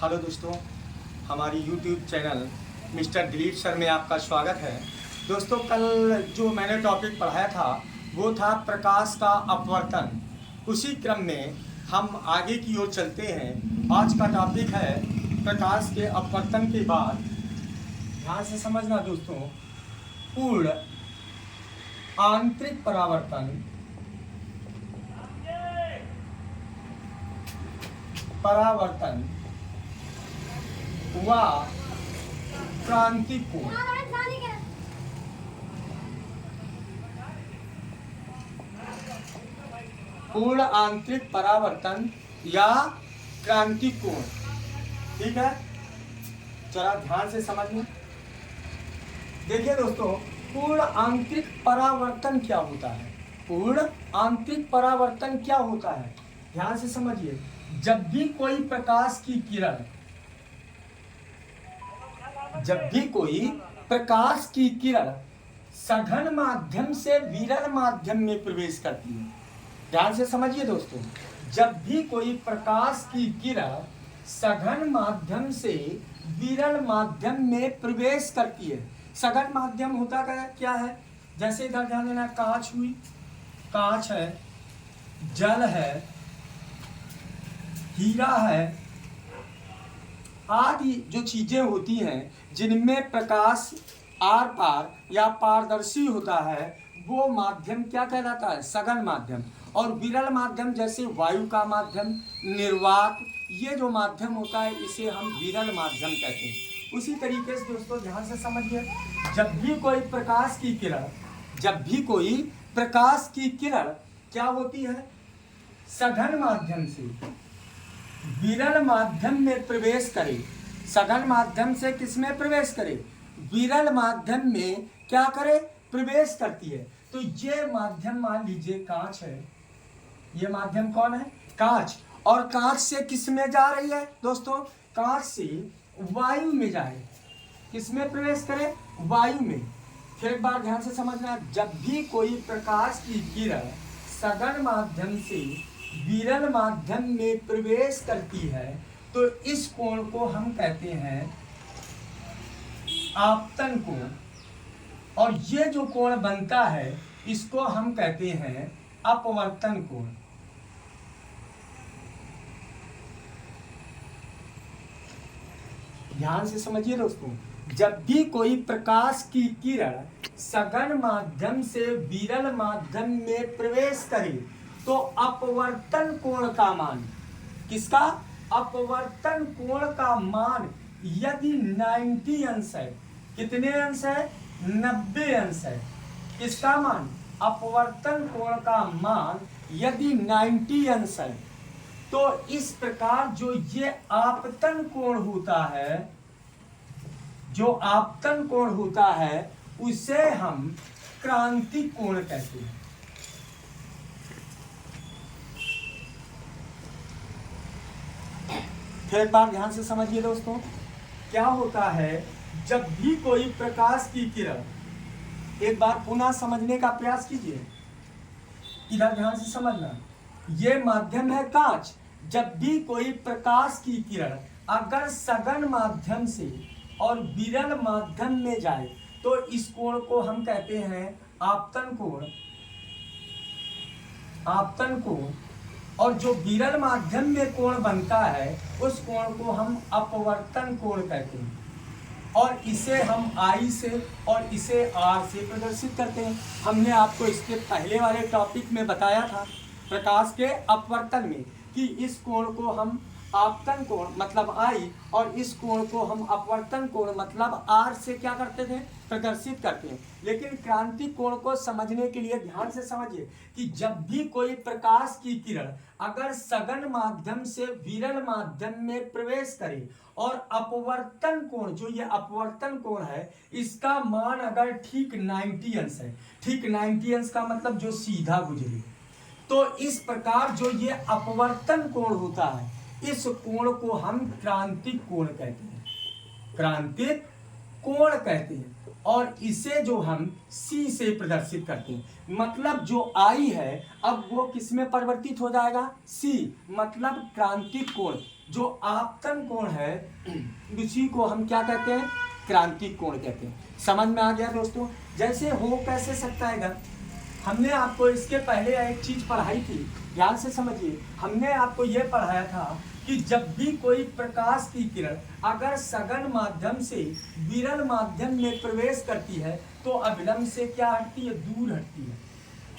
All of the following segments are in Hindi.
हेलो दोस्तों, हमारी YouTube channel mister Dilip sir में आपका स्वागत है। दोस्तों, कल जो मैंने टॉपिक पढ़ाया था वो था प्रकाश का अपवर्तन। उसी क्रम में हम आगे की ओर चलते हैं। आज का टॉपिक है प्रकाश के अपवर्तन के बाद, ध्यान से समझना दोस्तों, पूर्ण आंतरिक परावर्तन व क्रांति कोण। पूर्ण आंतरिक परावर्तन या क्रांति कोण, ठीक है। जरा ध्यान से समझिए। देखिए दोस्तों, पूर्ण आंतरिक परावर्तन क्या होता है? पूर्ण आंतरिक परावर्तन क्या होता है, ध्यान से समझिए। जब भी कोई प्रकाश की किरण सघन माध्यम से विरल माध्यम में प्रवेश करती है, ध्यान से समझिए दोस्तों। जब भी कोई प्रकाश की किरण सघन माध्यम से विरल माध्यम में प्रवेश करती है, सघन माध्यम होता क्या है? जैसे इधर ध्यान देना, कांच हुई, कांच है, जल है, हीरा है, आदि जो चीजें होती हैं जिनमें प्रकाश आर पार या पारदर्शी होता है, वो माध्यम क्या कहलाता है? सघन माध्यम। और विरल माध्यम जैसे वायु का माध्यम, निर्वात, ये जो माध्यम होता है इसे हम विरल माध्यम कहते हैं। उसी तरीके से दोस्तों ध्यान से समझिए, जब भी कोई प्रकाश की किरण क्या होती है? सघन माध्यम से विरल माध्यम में प्रवेश करे। सघन माध्यम से किसमें प्रवेश करे? विरल माध्यम में क्या करे? प्रवेश करती है। तो ये माध्यम मान लीजिए कांच है, ये माध्यम कौन है? कांच। और कांच से किस में जा रही है दोस्तों? कांच से वायु में जाए। किस में प्रवेश करे? वायु में। फिर एक बार ध्यान से समझना, जब भी कोई प्रकाश की किरण सघन माध्यम से विरल माध्यम में प्रवेश करती है तो इस कोण को हम कहते हैं आपतन कोण। और ये जो कोण बनता है इसको हम कहते हैं अपवर्तन कोण। ध्यान से समझिए दोस्तों, जब भी कोई प्रकाश की किरण सघन माध्यम से विरल माध्यम में प्रवेश करे तो अपवर्तन कोण का मान, किसका? अपवर्तन कोण का मान यदि 90 अंश है, कितने अंश है? 90 अंश है। किसका मान? अपवर्तन कोण का मान यदि 90 अंश है तो इस प्रकार जो ये आपतन कोण होता है, उसे हम क्रांति कोण कहते हैं। फिर एक बार ध्यान से समझिए दोस्तों, क्या होता है जब भी कोई प्रकाश की किरण, एक बार पुनः समझने का प्रयास कीजिए। इधर ध्यान से समझना, ये माध्यम है कांच। जब भी कोई प्रकाश की किरण अगर सघन माध्यम से और विरल माध्यम में जाए तो इस कोण को हम कहते हैं आपतन कोण। आपतन कोण। और जो विरल माध्यम में कोण बनता है उस कोण को हम अपवर्तन कोण कहते हैं। और इसे हम I से और इसे R से प्रदर्शित करते हैं। हमने आपको इसके पहले वाले टॉपिक में बताया था प्रकाश के अपवर्तन में कि इस कोण को हम आपतन कोण मतलब I और इस कोण को हम अपवर्तन कोण मतलब R से क्या करते थे? प्रदर्शित करते हैं। लेकिन क्रांति कोण को समझने के लिए ध्यान से समझिए कि जब भी कोई प्रकाश की किरण अगर सघन माध्यम से विरल माध्यम में प्रवेश करे और अपवर्तन कोण, जो ये अपवर्तन कोण है, इसका मान अगर ठीक 90 अंश है, ठीक 90 अंश का मतलब जो सीधा गुजरे, तो इस प्रकार जो ये अपवर्तन कोण होता है इस कोण को हम क्रांतिक कोण कहते हैं। क्रांतिक कोण कहते हैं। और इसे जो हम C से प्रदर्शित करते हैं, मतलब जो I है अब वो किस में परिवर्तित हो जाएगा? C, मतलब क्रांतिक कोण। जो आपतन कोण है उसी को हम क्या कहते हैं, क्रांतिक कोण कहते हैं। समझ में आ गया दोस्तों? जैसे हो कैसे सकता है गण, हमने आपको इसके पहले एक चीज पढ़ाई थी, ध्यान से समझिए। हमने आपको ये पढ़ाया था कि जब भी कोई प्रकाश की किरण अगर सघन माध्यम से विरल माध्यम में प्रवेश करती है तो अविलंब से क्या हटती है, दूर हटती है।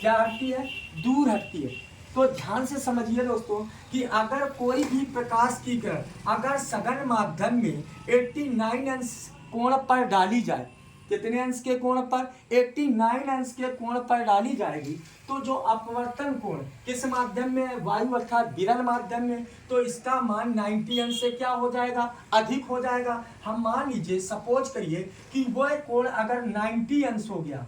क्या हटती है, दूर हटती है। तो ध्यान से समझिए दोस्तों कि अगर कोई भी प्रकाश की किरण अगर सघन माध्यम में 89 अंश कोण पर डाली जाए, कितने अंश के कोण पर, 89 अंश के कोण पर डाली जाएगी, तो जो अपवर्तन कोण किस माध्यम में है, वायु अर्थात विरल माध्यम में, तो इसका मान 90 अंश से क्या हो जाएगा, अधिक हो जाएगा। हम मान लीजिए, सपोज करिए कि वह कोण अगर 90 अंश हो गया,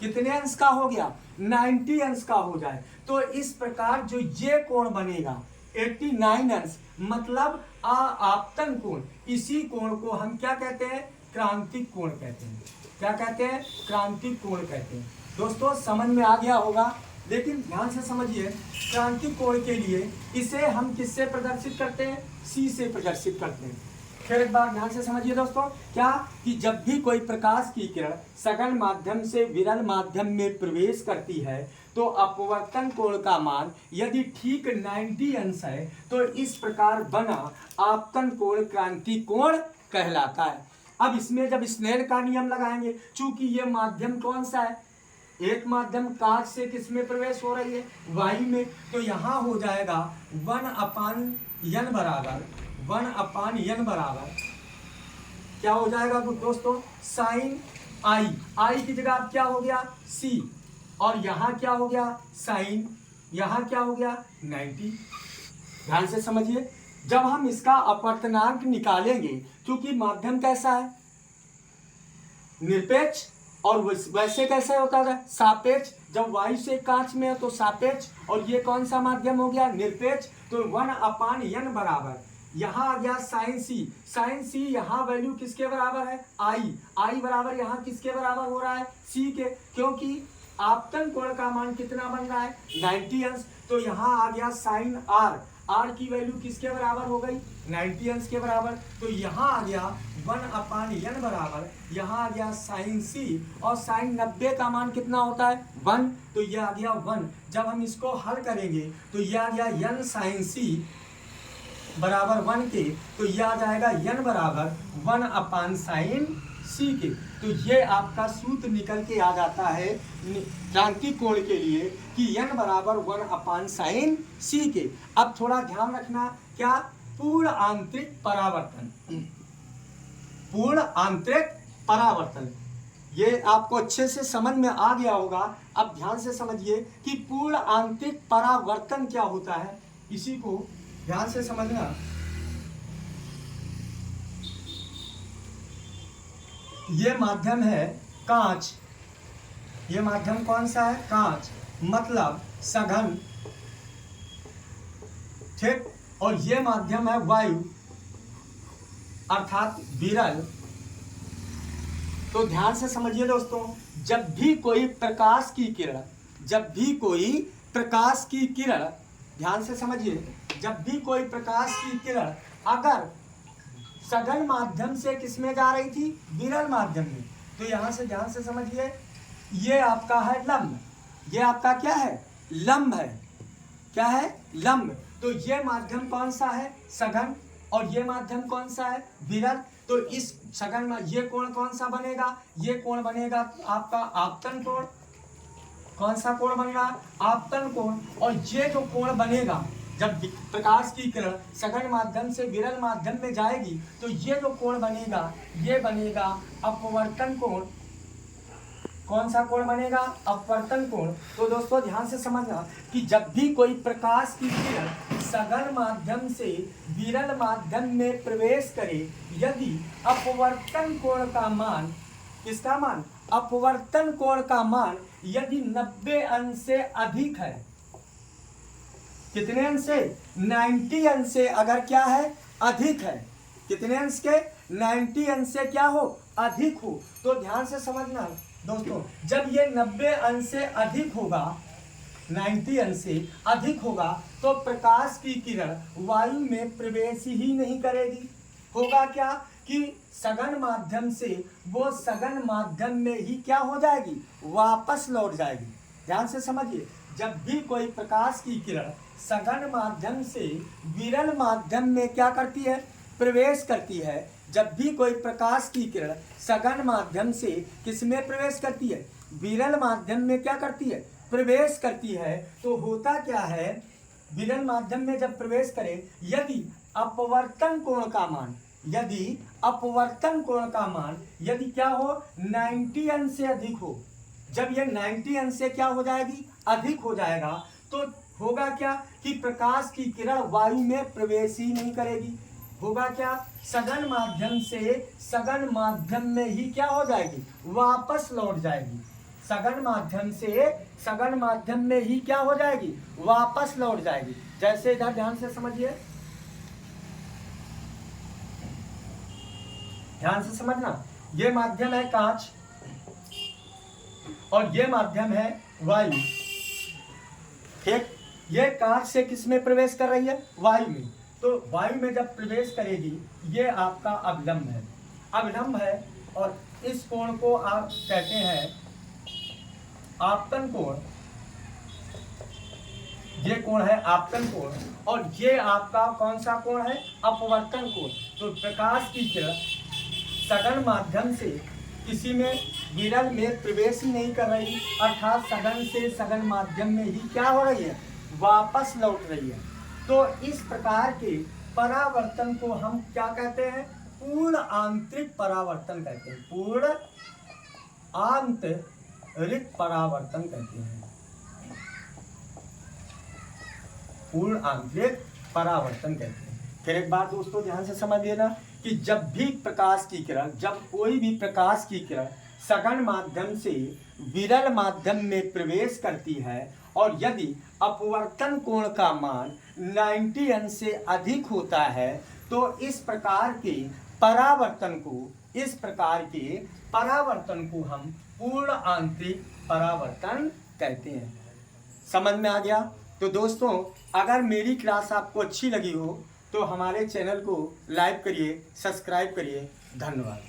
कितने अंश का हो गया, 90 अंश का हो जाए, तो इस प्रकार जो ये कोण बनेगा 89 अंश, मतलब आपतन कोण, इसी कोण को हम क्या कहते हैं, क्रांतिक कोण कहते हैं। क्या कहते हैं, क्रांतिक कोण कहते हैं। दोस्तों समझ में आ गया होगा, लेकिन ध्यान से समझिए, क्रांतिक कोण के लिए इसे हम किससे प्रदर्शित करते हैं, सी से प्रदर्शित करते हैं। फिर एक बार ध्यान से समझिए दोस्तों, क्या कि जब भी कोई प्रकाश की किरण सघन माध्यम से विरल माध्यम में प्रवेश करती है तो अपवर्तन कोण का मान यदि ठीक 90 अंश है तो इस प्रकार बना आपतन कोण क्रांतिक कोण कहलाता है। अब इसमें जब स्नेल का नियम लगाएंगे, चूंकि ये माध्यम कौन सा है, एक माध्यम कांच से किसमें प्रवेश हो रही है, वायु में, तो यहाँ हो जाएगा 1/n बराबर 1/n बराबर क्या हो जाएगा दोस्तों, साइन आई। आई की जगह अब क्या हो गया, सी, और यहाँ क्या हो गया, साइन, यहाँ क्या हो गया 90। ध्यान से समझिए, जब हम इसका अपवर्तनांक निकालेंगे, क्योंकि माध्यम कैसा है, निरपेक्ष, और वैसे कैसे होता है, सापेक्ष। जब वायु से कांच में है तो सापेक्ष, और ये कौन सा माध्यम हो गया, निरपेक्ष। तो 1/n बराबर यहाँ आ गया साइन सी। साइन सी यहाँ वैल्यू किसके बराबर है, आई। आई बराबर यहाँ किसके बराबर हो रहा है, सी के, क्योंकि आपतन कोण का मान कितना बन रहा है, 90 अंश। तो यहाँ आ गया साइन आर। आर की वैल्यू किसके बराबर हो गई, 90 अंश के बराबर। तो यहाँ आ गया 1/n बराबर, यहाँ आ गया साइन सी, और साइन 90 का मान कितना होता है, 1। तो यह आ गया 1। जब हम इसको हल करेंगे तो यह आ गया n साइन सी बराबर 1 के, तो यह आ जाएगा n बराबर 1/sin सी के। तो ये आपका सूत्र निकल के आ जाता है क्रांतिक कोण के लिए कि n बराबर 1/sin सी के। अब थोड़ा ध्यान रखना, क्या, पूर्ण आंतरिक परावर्तन, पूर्ण आंतरिक परावर्तन, ये आपको अच्छे से समझ में आ गया होगा। अब ध्यान से समझिए कि पूर्ण आंतरिक परावर्तन क्या होता है, इसी को ध्यान से समझना। ये माध्यम है कांच, ये माध्यम कौन सा है, कांच, मतलब सघन, ठीक, और ये माध्यम है वायु अर्थात विरल। तो ध्यान से समझिए दोस्तों, जब भी कोई प्रकाश की किरण, जब भी कोई प्रकाश की किरण, ध्यान से समझिए, जब भी कोई प्रकाश की किरण अगर सघन माध्यम से किसमें जा रही थी, विरल माध्यम में, तो यहां से ध्यान से समझिए, ये आपका है लंब, ये आपका क्या है, लंब है, क्या है, लंब। तो ये माध्यम कौन सा है, सघन, और ये माध्यम कौन सा है, विरल। तो इस सघन में ये कोण कौन सा बनेगा, ये कोण बनेगा आपका आपतन कोण। कौन सा कोण बन रहा, आपतन कोण। और ये जो कोण बनेगा जब प्रकाश की किरण सघन माध्यम से विरल माध्यम में जाएगी, तो ये जो कोण बनेगा, ये बनेगा अपवर्तन कोण। कौन सा कोण बनेगा, अपवर्तन कोण। तो दोस्तों ध्यान से समझना कि जब भी कोई प्रकाश की किरण सघन माध्यम से विरल माध्यम में प्रवेश करे, यदि अपवर्तन कोण का मान, किसका मान, अपवर्तन कोण का मान यदि 90 अंश से अधिक है, कितने अंश से, 90 अंश से अगर क्या है, अधिक है, कितने अंश के, 90 अंश से क्या हो, अधिक हो। तो ध्यान से समझना दोस्तों, जब ये 90 अंश से अधिक होगा, 90 अंश से अधिक होगा, तो प्रकाश की किरण वायु में प्रवेश ही नहीं करेगी। होगा क्या कि सघन माध्यम से वो सघन माध्यम में ही क्या हो जाएगी, वापस लौट जाएगी। ध्यान से समझिए, जब भी कोई प्रकाश की किरण सघन माध्यम से विरल माध्यम में क्या करती है, प्रवेश करती है, जब भी कोई प्रकाश की किरण सघन माध्यम से किस में प्रवेश करती है, विरल माध्यम में क्या करती है, प्रवेश करती है, तो होता क्या है, विरल माध्यम में जब प्रवेश करे, यदि अपवर्तन कोण का मान, यदि अपवर्तन कोण का मान यदि क्या हो, 90 अंश से अधिक हो, जब ये 90 अंश से क्या हो जाएगी, अधिक हो जाएगा, तो होगा क्या कि प्रकाश की किरण वायु में प्रवेश ही नहीं करेगी। होगा क्या, सघन माध्यम से सघन माध्यम में ही क्या हो जाएगी, वापस लौट जाएगी। सघन माध्यम से सघन माध्यम में ही क्या हो जाएगी, वापस लौट जाएगी। जैसे इधर ध्यान से समझिए, ध्यान से समझना, ये माध्यम है कांच और ये माध्यम है वायु। ठीक, ये कांच से किस में प्रवेश कर रही है, वायु में। तो वायु में जब प्रवेश करेगी, ये आपका अवलंब है, अवलंब है, और इस कोण को आप कहते हैं आपतन कोण। ये कोण है आपतन कोण, और ये आपका कौन सा कोण है, अपवर्तन कोण। तो प्रकाश की किरण सघन माध्यम से किसी में विरल में प्रवेश ही नहीं कर रही, अर्थात सघन से सघन माध्यम में ही क्या हो रही है, वापस लौट रही है। तो इस प्रकार के परावर्तन को हम क्या कहते हैं, पूर्ण आंतरिक परावर्तन कहते हैं, पूर्ण आंतरिक परावर्तन कहते हैं, पूर्ण आंतरिक परावर्तन कहते हैं। फिर एक बात दोस्तों ध्यान से समझ लेना कि जब भी प्रकाश की किरण, जब कोई भी प्रकाश की किरण सघन माध्यम से विरल माध्यम में प्रवेश करती है, और यदि अपवर्तन कोण का मान 90 अंश से अधिक होता है, तो इस प्रकार के परावर्तन को, इस प्रकार के परावर्तन को हम पूर्ण आंतरिक परावर्तन कहते हैं। समझ में आ गया? तो दोस्तों, अगर मेरी क्लास आपको अच्छी लगी हो तो हमारे चैनल को लाइक करिए, सब्सक्राइब करिए। धन्यवाद।